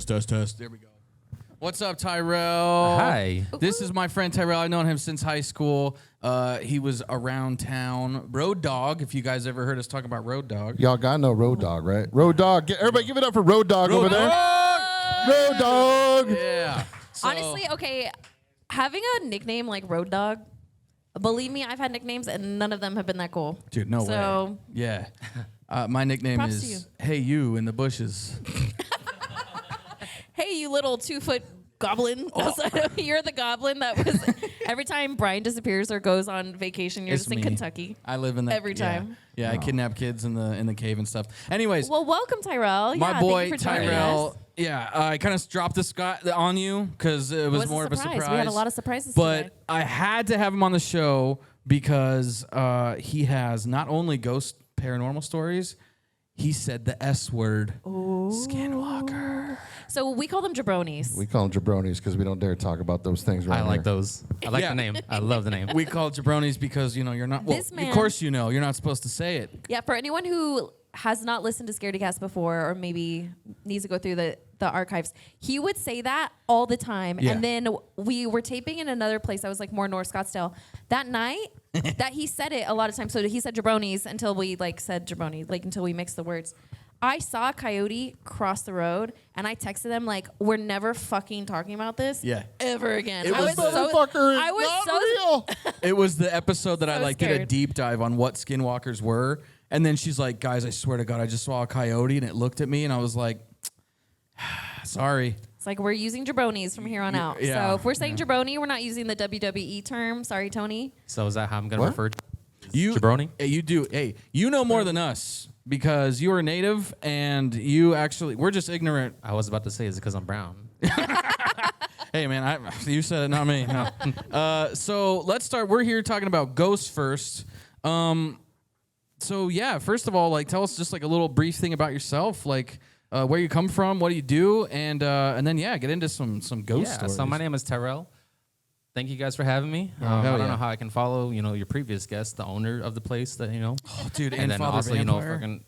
Test. There we go. What's up, Tyrell? Hi. This is my friend Tyrell. I've known him since high school. He was around town. Road Dog, if you guys ever heard us talk about Road Dog. Y'all got no Road Dog, right? Road Dog. Everybody give it up for Road Dog over there. Road Dog. Yeah. So, Honestly, okay, having a nickname like Road Dog, believe me, I've had nicknames and none of them have been that cool. dude, no way. Yeah. My nickname Props to is you. Hey You in the Bushes. Hey, you little 2-foot goblin. You're the goblin that was every time Brian disappears or goes on vacation, you're It's just in me. Kentucky. I live in that Every time. Yeah, I kidnap kids in the cave and stuff. Anyways, Well, welcome, Tyrell. my Yeah, boy thank you for joining Tyrell. us. Yeah, I kind of dropped this guy on you because it was was a more of a surprise. surprise. We had a lot of surprises but today. I had to have him on the show because he has not only ghost paranormal stories. He said the S word. Skinwalker. So we call them jabronis. We call them jabronis because we don't dare talk about those things right I like here. those. I like Yeah. the name. I love the name. We call it jabronis because you're not. Well, This of man- course you're not supposed to say it. Yeah, for anyone who has not listened to Scaredycast before or maybe needs to go through the archives, he would say that all the time. Yeah. And then we were taping in another place that was like more North Scottsdale. That night, that he said it a lot of times. So he said jabronis until we said jabroni, until we mixed the words. I saw a coyote cross the road and I texted them we're never fucking talking about this ever again. It I was was so Motherfucker is I was not so real. It was the episode that I So did a scared. deep dive on what skinwalkers were, and then she's like, "Guys, I swear to God, I just saw a coyote and it looked at me, and I was like, sorry." It's like we're using jabronis from here on out. yeah. So if we're saying jabroni, we're not using the WWE term. Sorry, Tony. So is that how I'm going to What? refer to You jabroni? Hey, you do. Hey, you know more than us because you are native, and you actually we're just ignorant. I was about to say, is it because I'm brown? Hey, man, you said it, not me. No. So let's start. We're here talking about ghosts first. So yeah, first of all, tell us just a little brief thing about yourself, where you come from, what do you do, and then get into some ghost stories. So my name is Tyrell. Thank you guys for having me. hell I don't yeah. know how I can follow, your previous guest, the owner of the place that, Oh, dude, and then Father also, Vampire. fucking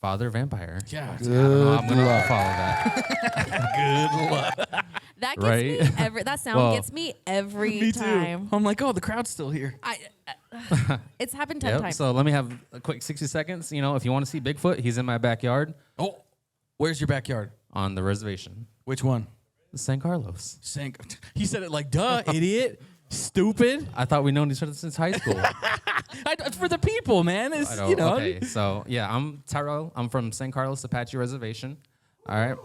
Father Vampire. Yeah. I don't know how I'm going to luck. follow that. That gets Right? me every. That sound Well, gets me every Me too. time. I'm like, oh, the crowd's still here. It's happened 10 Yep. times. So let me have a quick 60 seconds. If you want to see Bigfoot, he's in my backyard Oh, where's your backyard? on the reservation. Which one? San Carlos. He said it like, duh, idiot, stupid. I thought we'd known each other since high school. For the people, man. It's, I know. Okay, so yeah, I'm Tyrell. I'm from San Carlos Apache Reservation. All right.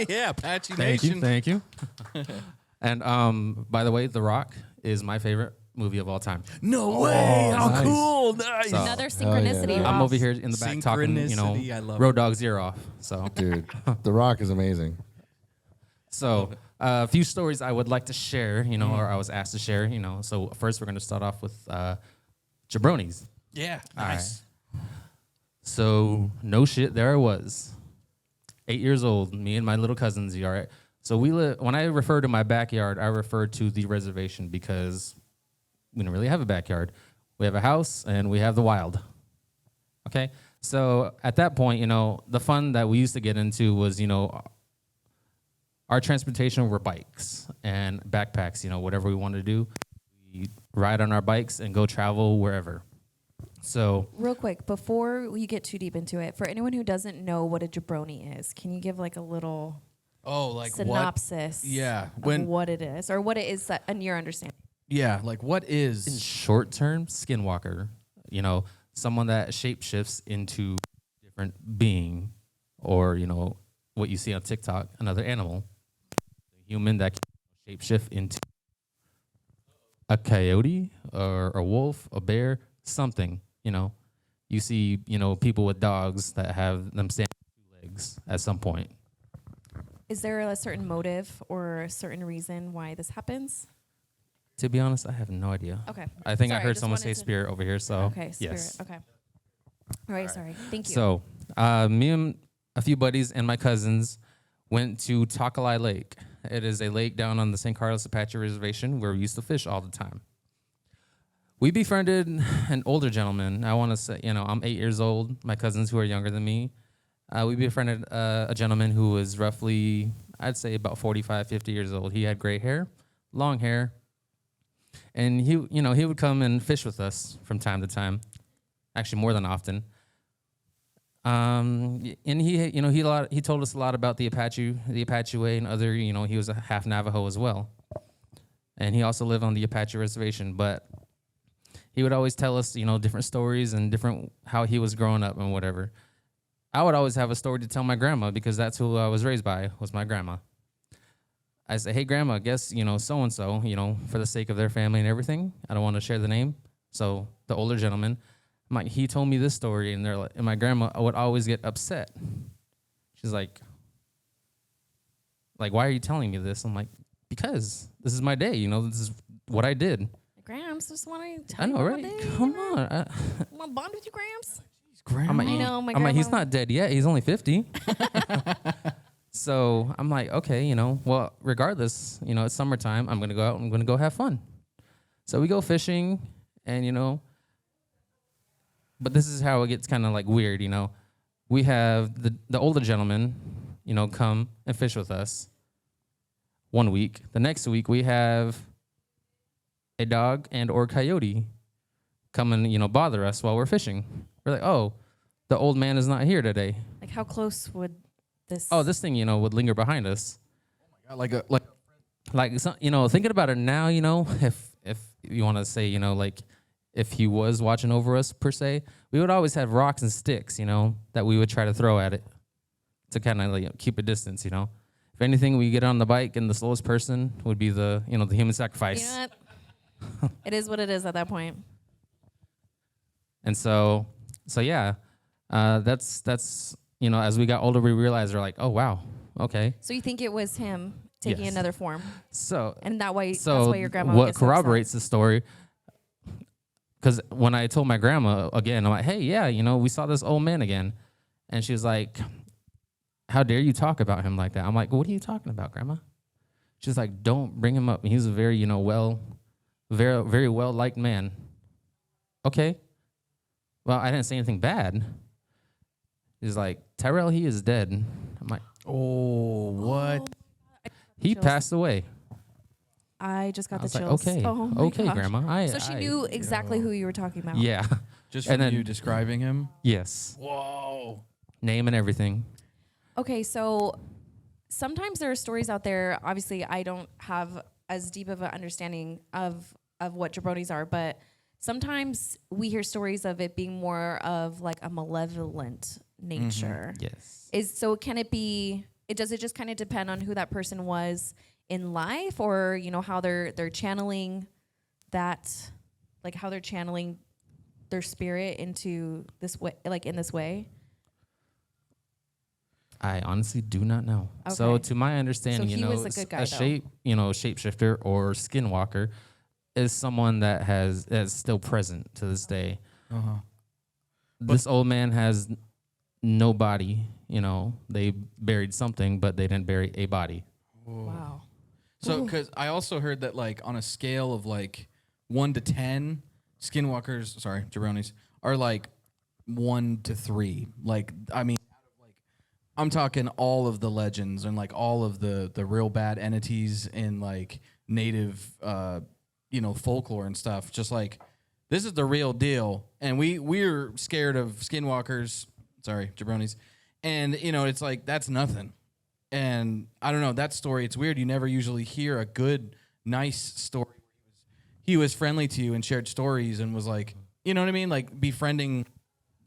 yeah, Apache Nation. Thank you. And by the way, The Rock is my favorite movie of all time. No way. Oh, nice. cool. Nice. So- Another synchronicity. yeah. I'm Ross. over here in the back talking, Synchronicity, I love Road it. Dog's ear off. So, Dude, The Rock is amazing. so a few stories I would like to share, or I was asked to share, So first we're going to start off with jabronis. Yeah, All nice. So no shit, there I was, 8 years old, me and my little cousins. You all right? So when I refer to my backyard, I refer to the reservation because we don't really have a backyard. We have a house and we have the wild. Okay, so at that point, the fun that we used to get into was, our transportation were bikes and backpacks. Whatever we wanted to do, we ride on our bikes and go travel wherever. So Real quick, before you get too deep into it, for anyone who doesn't know what a jabroni is, can you give a little Oh, like synopsis Yeah, of what it is or what it is that, in your understanding? Yeah, like what in is? short term, skinwalker, someone that shapeshifts into a different being or, what you see on TikTok, another animal, a human that can shapeshift into a coyote or a wolf, a bear, something, You see, people with dogs that have them standing on 2 legs at some point. Is there a certain motive or a certain reason why this happens? To be honest, I have no idea. Okay. I think I Sorry, heard just someone wanted say to- spirit over here, so Okay, spirit. yes. Okay. All right, sorry. Thank you. So, me and a few buddies and my cousins went to Takalai Lake. It is a lake down on the San Carlos Apache Reservation where we used to fish all the time. We befriended an older gentleman. I want to say, I'm 8 years old. My cousins who are younger than me, We befriended a gentleman who was roughly, I'd say about 45, 50 years old. He had gray hair, long hair, and he would come and fish with us from time to time, actually more than often. And he told us a lot about the Apache way and other, he was a half Navajo as well. And he also lived on the Apache reservation, but he would always tell us, different stories and different how he was growing up and whatever. I would always have a story to tell my grandma because that's who I was raised by, was my grandma. I say, hey, grandma, guess, so-and-so, for the sake of their family and everything. I don't want to share the name. So the older gentleman, he told me this story, and and my grandma would always get upset. She's like, why are you telling me this? I'm like, because this is my day, this is what I did. Grams, just want to tell I know, you right? day, Come on. I want to bond with you, Grams. I'm like, I know, my I'm like, he's grandma. not dead yet. He's only 50. So I'm like, okay, well, regardless, it's summertime. I'm going to go out. I'm going to go have fun. So we go fishing and, but this is how it gets kind of like weird, We have the older gentleman, come and fish with us 1 week. The next week we have a dog and or coyote come and, bother us while we're fishing. We're like, oh, the old man is not here today. Like, how close would this? Oh, this thing, would linger behind us. Oh my God, Like some, thinking about it now, if you want to say, like if he was watching over us per se, we would always have rocks and sticks, that we would try to throw at it to kind of keep a distance, If anything, we get on the bike and the slowest person would be the human sacrifice. You know what? It is what it is at that point. And so yeah, that's as we got older, we realized we're like, oh wow, okay. So you think it was him taking Yes. another form, So and that's why your grandma. what gets so corroborates the story? Because when I told my grandma again, I'm like, hey, yeah, we saw this old man again, and she was like, how dare you talk about him like that? I'm like, what are you talking about, Grandma? She's like, don't bring him up. He's a very very very well liked man. Okay. Well, I didn't say anything bad. He's like, Tyrell, he is dead. I'm like, Oh, what? he chills. passed away. I just got I the was like, chills. okay, Oh my okay, gosh. Grandma. So she knew exactly who you were talking about. Yeah. Just And from then- you describing him? Yes. Whoa. Name and everything. Okay, so sometimes there are stories out there. Obviously, I don't have as deep of an understanding of what jabronis are, but sometimes we hear stories of it being more of like a malevolent nature. Yes. Can it be? Does it just kind of depend on who that person was in life, or how they're channeling that, like how they're channeling their spirit into this way, like in this way? I honestly do not know. So Okay. to my understanding, So he was a good guy, though. Shapeshifter or skinwalker is someone that's still present to this day. Uh-huh. This old man has no body, they buried something, but they didn't bury a body. Wow. So, because I also heard that, like, on a scale of like 1 to 10, jabronis are like 1 to 3. Like, I mean, I'm talking all of the legends and like all of the real bad entities in like native, folklore and stuff. Just like, this is the real deal, and we're scared of skinwalkers. Sorry, jabronis, and it's like that's nothing. And I don't know, that story, it's weird. You never usually hear a good, nice story. He was friendly to you and shared stories and was like, you know what I mean? Like befriending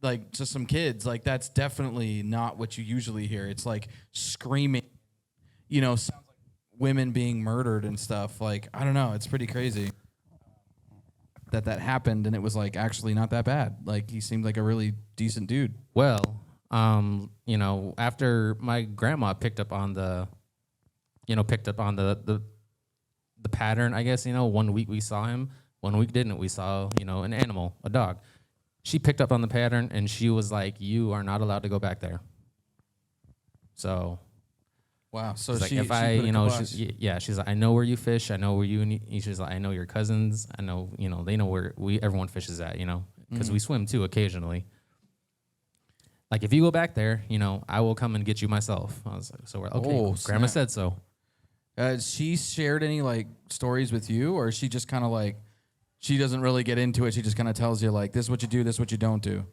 like just some kids. Like that's definitely not what you usually hear. It's like screaming, sounds like women being murdered and stuff. Like, I don't know. It's pretty crazy that happened, and it was like actually not that bad. Like he seemed like a really decent dude. Well, after my grandma picked up on the pattern, I guess, 1 week we saw him, 1 week didn't. We saw, an animal, a dog. She picked up on the pattern, and she was like, you are not allowed to go back there. So, Wow. So she's like, she, if she I, put a kibosh. she's like, I know where you fish. I know where you, and she's like, I know your cousins. I know, they know where everyone fishes at, because we swim too occasionally. like if you go back there, I will come and get you myself. I was like, so we're okay. Oh, Grandma snap. said so. Has she shared any like stories with you, or is she just kind of like she doesn't really get into it? She just kind of tells you like this is what you do, this is what you don't do.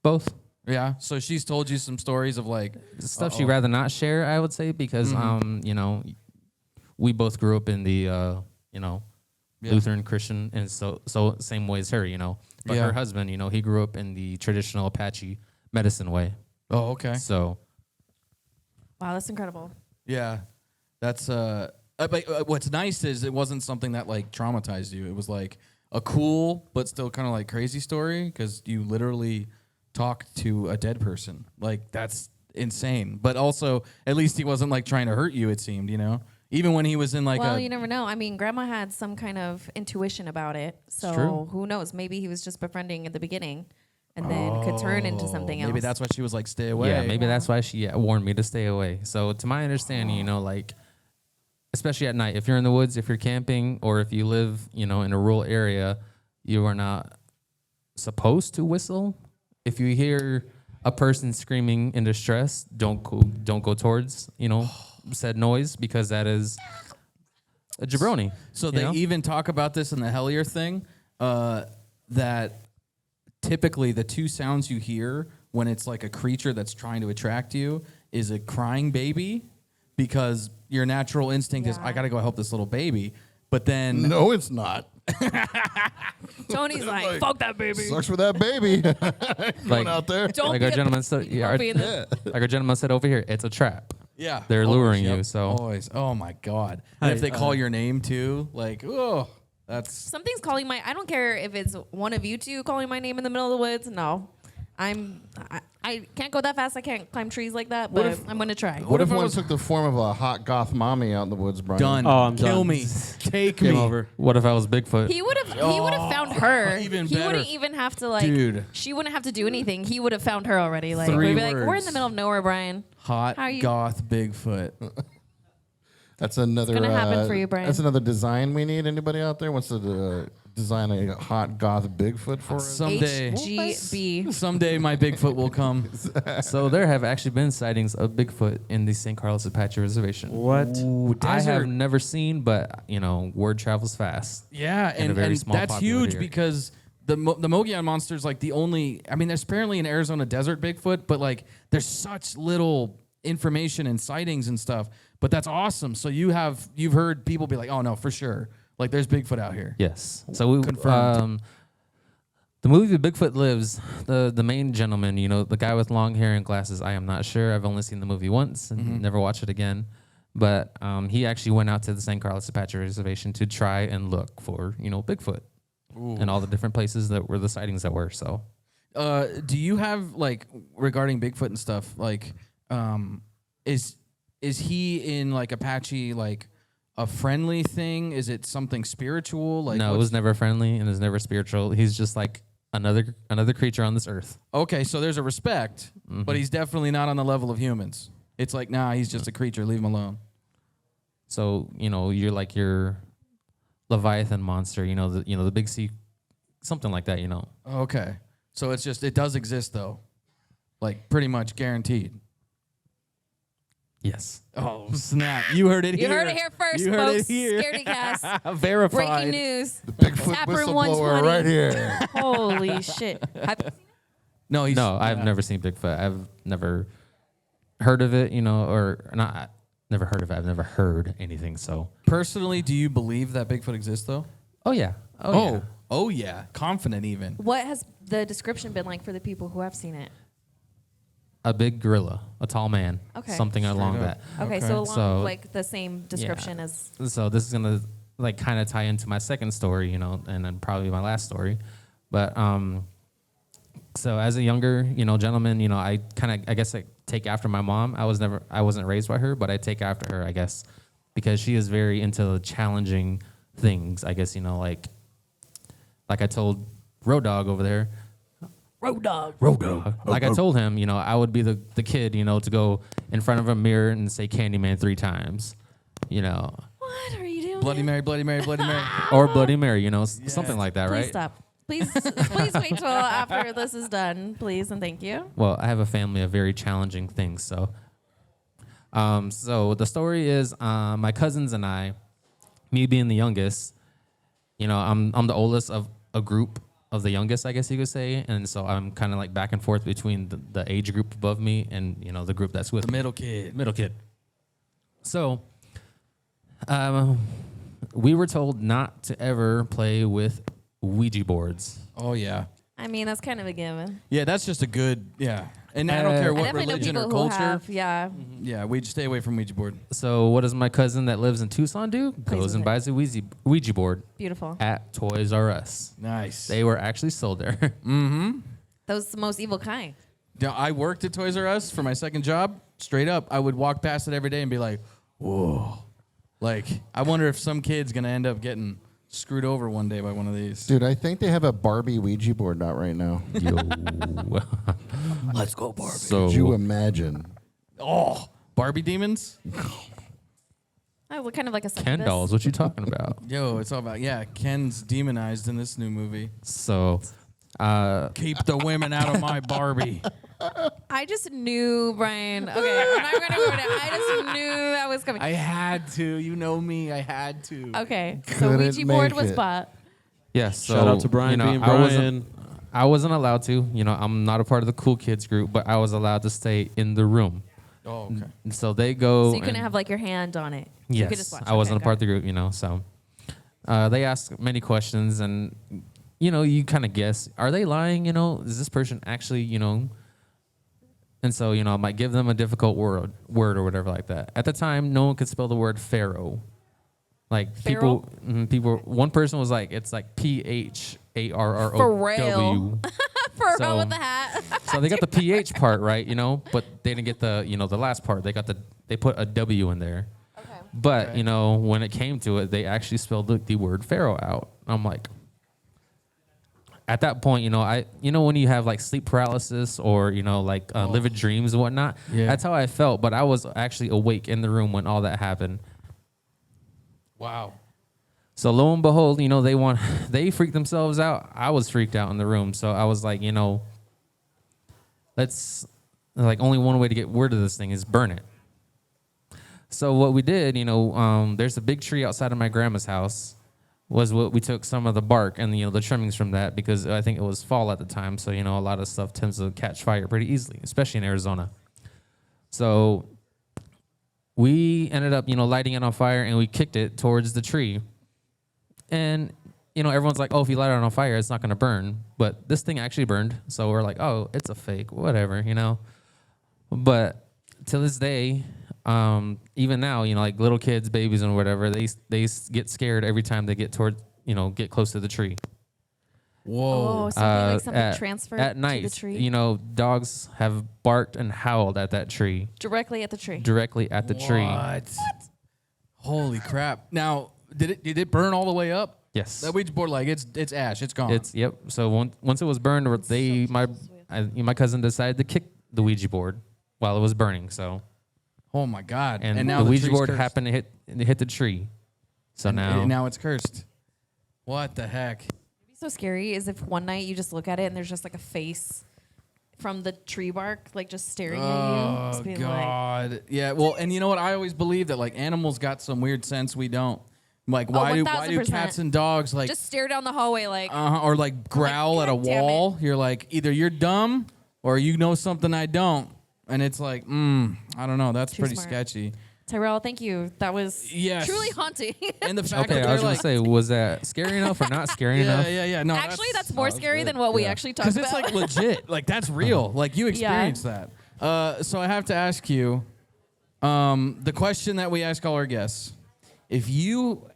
Both. Yeah. So she's told you some stories of like Stuff she'd rather not share, I would say, because we both grew up in the Lutheran Christian, and so same way as her, But Yeah. her husband, he grew up in the traditional Apache medicine way. Oh, okay. So Wow, that's incredible. Yeah. That's but what's nice is it wasn't something that like traumatized you. It was like a cool but still kind of like crazy story because you literally talked to a dead person. Like that's insane. But also at least he wasn't like trying to hurt you, it seemed, Even when he was in like Well, you never know. I mean, Grandma had some kind of intuition about it. So true. who knows? Maybe he was just befriending at the beginning and then could turn into something else. maybe that's why she was like stay away. yeah, maybe that's why she warned me to stay away. So to my understanding, like especially at night, if you're in the woods, if you're camping, or if you live, in a rural area, you are not supposed to whistle. If you hear a person screaming in distress, don't go towards, said noise, because that is a jabroni. So you they know? even talk about this in the Hellier thing, that typically the two sounds you hear when it's like a creature that's trying to attract you is a crying baby, because your natural instinct is, Yeah. I got to go help this little baby. But then No, it's not. Tony's like, fuck that baby. Sucks for that baby. Going out there. Don't like be our a- gentleman said, don't be in the- like our gentleman said over here, it's a trap. yeah, They're always, luring yep, you, so- always. Oh my God. And if they call your name too, like, oh, that's Something's calling I don't care if it's one of you two calling my name in the middle of the woods. No. I can't go that fast. I can't climb trees like that, but I'm going to try. What if if I one was- took the form of a hot goth mommy out in the woods, Brian? done. Oh, I'm Kill done. me. Take Game me. over. What if I was Bigfoot? He would have found her. even he better. wouldn't even have to like. Dude. She wouldn't have to do anything. He would have found her already. Like Three we'd be like, we're in words. the middle of nowhere, Brian. Hot How are you- goth Bigfoot. That's another. gonna happen for you, Brian. That's another design we need. Anybody out there wants to design a hot goth Bigfoot for us? Someday. HGB. Someday my Bigfoot will come. So there have actually been sightings of Bigfoot in the St. Carlos Apache Reservation. What? Ooh, I have desert. never seen, but word travels fast. Yeah, in a and, very and small that's populated huge area. because the Mogollon monster is like the only. I mean, there's apparently an Arizona desert Bigfoot, but like there's such little information and sightings and stuff. But that's awesome. So you've heard people be like, oh no, for sure, like there's Bigfoot out here. Yes. So we Confirmed. the movie Bigfoot Lives, the main gentleman, the guy with long hair and glasses. I am not sure. I've only seen the movie once and never watched it again. But he actually went out to the St. Carlos Apache Reservation to try and look for Bigfoot and all the different places that were the sightings that were. So Do you have like regarding Bigfoot and stuff like, is he in like Apache like a friendly thing? Is it something spiritual? Like no, it what's- was never friendly and it was never spiritual. He's just like another creature on this earth. Okay, so there's a respect, but he's definitely not on the level of humans. It's like, nah, he's just a creature. Leave him alone. So you're like your Leviathan monster. The big sea, something like that. Okay, so it's just it does exist though, like pretty much guaranteed. Yes. Oh snap! You heard it You here. heard it here first, You heard folks. it here. Scaredycast. Verified. Breaking news. Bigfoot Taproom whistleblower 120. right here. Holy shit. No, he's No, I've never seen Bigfoot. I've never heard of it. Or not. Never heard of it. I've never heard anything. So. Personally, do you believe that Bigfoot exists though? Oh yeah. Oh yeah, confident even. What has the description been like for the people who have seen it? A big gorilla, a tall man. Okay. Something along up. that. Okay, Okay. so along So- like the same description as So this is gonna like kind of tie into my second story, and then probably my last story. But so as a younger, gentleman, I guess I take after my mom. I wasn't raised by her, but I take after her, I guess, because she is very into challenging things. I guess like I told Road Dog over there. Road Dog. Like I told him, I would be the kid, to go in front of a mirror and say Candyman 3 times, what are you doing? Bloody Mary, Bloody Mary, Bloody Mary. or Bloody Mary, something like that, Please right? stop. Please wait till after this is done, please, and thank you. Well, I have a family of very challenging things, so. So the story is my cousins and I, me being the youngest, I'm the oldest of a group of the youngest, I guess you could say, and so I'm kind of like back and forth between the age group above me and the group that's with The me. middle kid. So, we were told not to ever play with Ouija boards. Oh yeah. I mean, that's kind of a given. Yeah, that's just a good, yeah. And I don't care I what definitely know religion people or who culture. have, yeah. Yeah, we just stay away from Ouija board. So what does my cousin that lives in Tucson do? Goes with and it. buys a Ouija board Beautiful. at Toys R Us. Nice. They were actually sold there. That was the most evil kind. Now, I worked at Toys R Us for my second job. Straight up, I would walk past it every day and be like, whoa. Like, I wonder if some kid's going to end up getting screwed over one day by one of these. Dude, I think they have a Barbie Ouija board out right now. Yo. Let's go, Barbie. So Could you imagine? Oh, Barbie demons? Oh, what kind of like a Ken succubus? dolls, what you talking about? Yo, it's all about, Ken's demonized in this new movie. So, Keep the women out of my Barbie. I just knew, Brian. Okay, I'm not going to ruin it. I just knew that was coming. I had to. You know me. I had to. Okay, so Couldn't Ouija board make was it. bought. yeah, so Shout out to Brian being Brian. I wasn't allowed to. I'm not a part of the cool kids group, but I was allowed to stay in the room. Oh, okay. And so they go. So you couldn't and- have like your hand on it. You Yes, could just watch. I wasn't Okay, a part of got the group, so they ask many questions, and you kind of guess, are they lying? Is this person actually, And so I might give them a difficult word or whatever like that. At the time, no one could spell the word pharaoh. Like Pharaoh? people. One person was like, it's like PHARROW. Pharrell. it. For So- with the hat. So they got the PH part right, but they didn't get the the last part. They put a W in there. Okay. But Okay. when it came to it, they actually spelled the word pharaoh out. I'm like, at that point, when you have like sleep paralysis or vivid dreams and whatnot, Yeah. that's how I felt. But I was actually awake in the room when all that happened. Wow. So lo and behold, they freaked themselves out. I was freaked out in the room. So I was like, let's only one way to get rid of this thing is burn it. So what we did, there's a big tree outside of my grandma's house. We took some of the bark and the trimmings from that because I think it was fall at the time. So a lot of stuff tends to catch fire pretty easily, especially in Arizona. So we ended up lighting it on fire and we kicked it towards the tree. And everyone's like, oh, if you light it on fire, it's not going to burn. But this thing actually burned. So we're like, oh, it's a fake, whatever, But to this day, even now, like little kids, babies, and whatever, they get scared every time they get get close to the tree. Whoa. Oh, so like something transferred at night, to the tree dogs have barked and howled at that tree, directly at the tree. directly at the tree. What? Holy crap. Now, did it burn all the way up? Yes. That Ouija board, like, it's ash. It's gone. Yep. So once it was burned, my cousin decided to kick the Ouija board while it was burning. So oh, my God. and now the Ouija tree's board cursed. happened to hit the tree. So And now now it's cursed. What the heck? It'd be so scary is if one night you just look at it and there's just like a face from the tree bark, like just staring at you. Oh, Just being like, God. Yeah, well, and you know what? I always believe that, like, animals got some weird sense we don't. Like, why do 1000%. cats and dogs, like, just stare down the hallway like, or, like, growl at a God damn wall? You're like, either you're dumb or you know something I don't. And it's like, I don't know. That's Too pretty smart. sketchy. Tyrell, thank you. That was Yes. truly haunting. And the fact okay, that I was they're gonna like, say, was that scary enough or not scary enough? yeah. No, Actually, that's more scary good. than what we Yeah. actually talked because about. it's like legit. Like, that's real. Like, you experienced that. So I have to ask you the question that we ask all our guests. If you,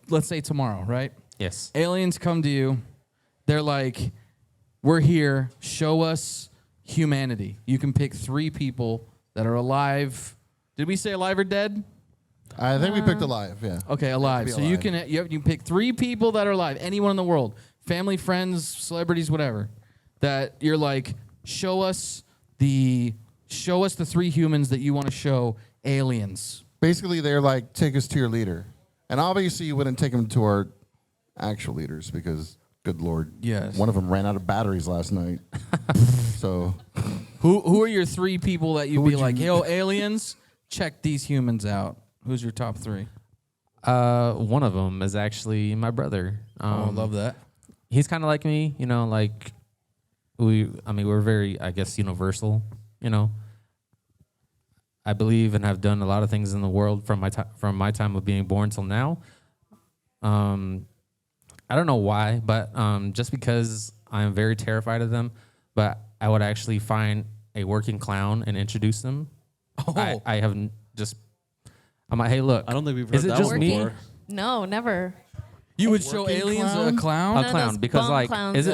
let's say tomorrow, right? Yes. Aliens come to you. They're like, we're here. Show us humanity. You can pick 3 people that are alive. Did we say alive or dead? I think we picked alive, yeah. Okay, alive. be So you alive. can you pick 3 people that are alive. Anyone in the world, family, friends, celebrities, whatever. That you're like, show us the 3 humans that you want to show aliens. Basically, they're like, take us to your leader. And obviously, you wouldn't take them to our actual leaders because Good Lord. Yes. One of them ran out of batteries last night. So Who are your 3 people that you'd be like, yo, aliens, check these humans out? Who's your top 3? One of them is actually my brother. I love that. He's kind of like me, you know, like we're very, I guess, universal, you know. I believe and have done a lot of things in the world from my time of being born till now. I don't know why, but just because I'm very terrified of them, but I would actually find a working clown and introduce them. Oh. I have just, I'm like, hey, look. I don't think we've heard is it that just one me? before. No, never. You would show aliens a clown? A clown, those because bum like, clowns. is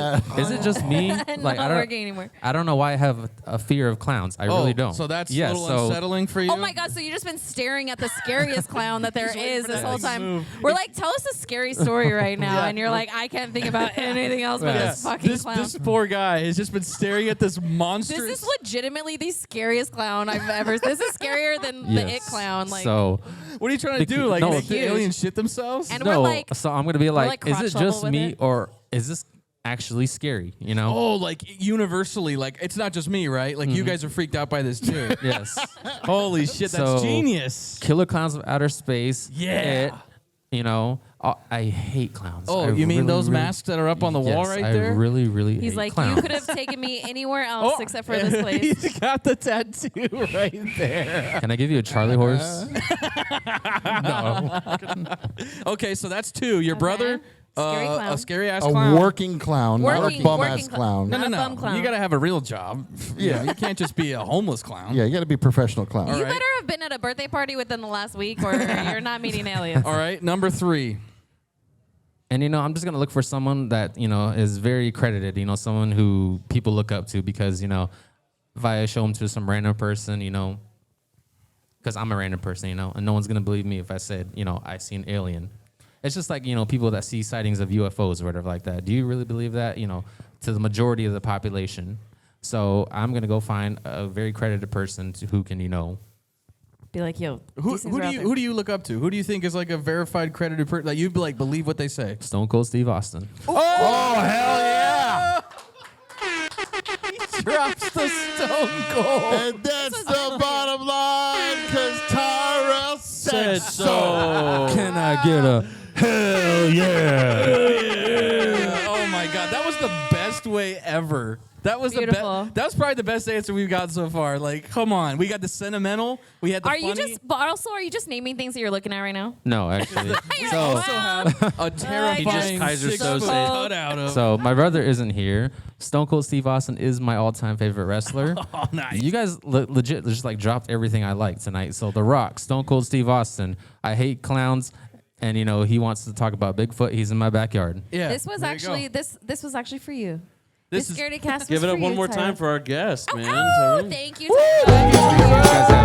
it just me? Like, Not working anymore. I don't know why I have a fear of clowns. I really don't. So that's yeah, a little unsettling for you? Oh my God! So you've just been staring at the scariest clown that there is this whole time. We're like, tell us a scary story right now, and you're like, I can't think about anything else but this fucking clown. This poor guy has just been staring at this monstrous... This is legitimately the scariest clown I've ever. This is scarier than the It clown. Like, so What are you trying to do? Like, no, make the huge. aliens shit themselves? And no, we're like, so I'm gonna be like, is crotch it level just with me it. or is this actually scary? You know? Oh, like universally, like it's not just me, right? Like you guys are freaked out by this too. Yes. Holy shit, that's So- genius. Killer Clowns of Outer Space. Yeah. It, you know, I hate clowns. Oh, I you mean really, those really- masks that are up on the wall Yes, right I there? really he's hate like, clowns. you could have taken me anywhere else except for this place. He's got the tattoo right there. Can I give you a Charlie horse? Okay, so that's 2. Your brother, Scary clown. a scary ass a clown. working clown, not a bum ass clown. No, Not a bum clown. You got to have a real job. Yeah. You can't just be a homeless clown. Yeah, you got to be a professional clown. You right. better have been at a birthday party within the last week, or you're not meeting aliens. All right, number 3. And, you know, I'm just going to look for someone that, you know, is very credited, you know, someone who people look up to because, you know, if I show them to some random person, you know, because I'm a random person, you know, and no one's going to believe me if I said, you know, I see an alien. It's just like, you know, people that see sightings of UFOs or whatever like that. Do you really believe that? You know, to the majority of the population. So I'm going to go find a very credited person who can, you know, Be like, yo, Who do you look up to? Who do you think is like a verified credited person that you like believe what they say? Stone Cold Steve Austin. Oh, hell yeah! He drops the Stone Cold. And that's the bottom line, because Tyrell said so. Can I get a hell yeah? Oh my God, that was the best way ever. That was Beautiful. That was probably the best answer we've got so far. Like, come on, we got the sentimental, we had the Are funny. you just? But also, are you just naming things that you're looking at right now? No, actually. We So, also have a terrifying Kaiser 6-foot Soze. cutout of. so my brother isn't here. Stone Cold Steve Austin is my all-time favorite wrestler. Oh, nice. You guys legit just like dropped everything I like tonight. So The Rock, Stone Cold Steve Austin. I hate clowns, and you know he wants to talk about Bigfoot. He's in my backyard. Yeah, This was there you actually go. this was actually for you. This This is- Scaredycast was Give it for up one you, more Tyler. time for our guest, man. Oh, Tyrell. thank you. You guys have